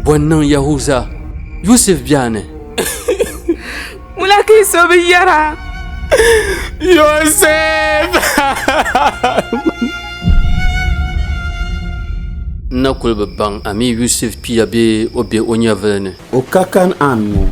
Bonnan Yahuza Yusuf biane Mulaki sobiyara Yusuf Nakul bang ami Yusuf piabe obe onyavelene o ka kan anu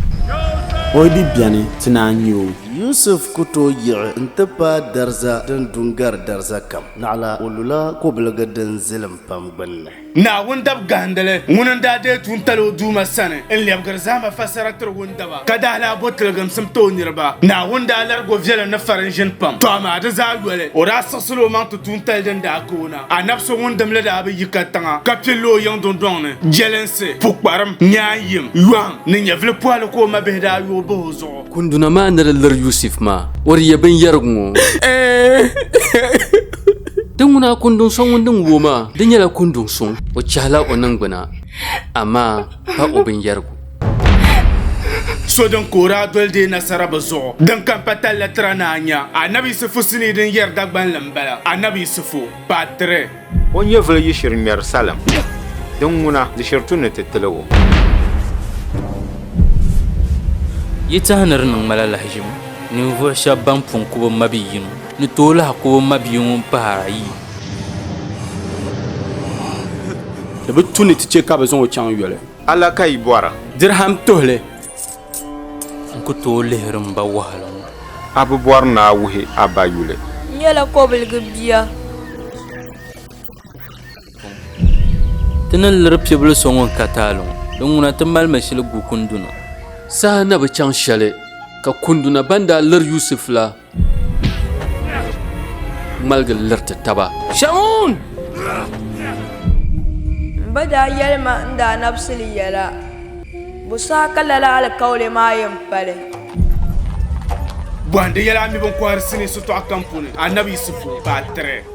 o di biani tinanyo Yusuf kuto yiɣi n ti pa darza din dungar darza kam naɣala o lula kobiliga din zilim pam gbunni na wundab gandale ŋuna da de tun talo duma sani n lebgir zama fasara tir wundaba ka da la botilgim sim to nirba na wunda largo viɛla ni farin ʒin pam to ma di zaa yɔli o daa siɣisilo maŋ ti tun tal din daa koona a nabso wundimli daa bi yi ka tiŋa ka pilli o yiŋ dundɔŋni jelinsi pukparim nyaayim yɔŋ ni nyɛvili pɔhili ko o ma bihi daa yooi bahi o zuɣu kunduna ma nira lir Yusuf ma wari ya bin yargu din ŋuna kundun sɔŋ wundin woma din nyɛla kundun sɔŋ o chahila o ningbina amma pa o bin yargu so din koora doli dee nasara bi zuɣu din kan pa talla tira naa nya Annabi Yusufu sini din yɛri dagbanli n bala Annabi Yusufu paati 3 o nyɛvili yishiri ŋmɛri salim din ŋuna di shiri tu ni ti tiligu yi tahaniri niŋ mala lahijim ninvuɣu shɛba ban pun ku bi mabi yino ni tooi lahi ku bi mabi ŋun pahara ayi da bi tu ni ti che ka bi zaŋ o chaŋ yɔli ala ka yi bɔra dirham tuhili n ku tooi lihiri n ba wahala ŋɔ a bi bɔri ni a wuhi a ba yuli n nyɛla kobiligi bia ti ni liri pibili so ŋun ka taali ŋɔ din ŋuna ti malimi shili gu kunduna saha na bi chaŋ shɛli ka kunduna ban daa lir Yusuf la maligi lirti taba Shaun ba daa yɛlima n daa nabisili yɛla bu saha ka lala alikauli maa yin pali bɔhindi yɛla mi bin kɔhiri sini sitɔɣu kam puni Annabi Yusufu paati 3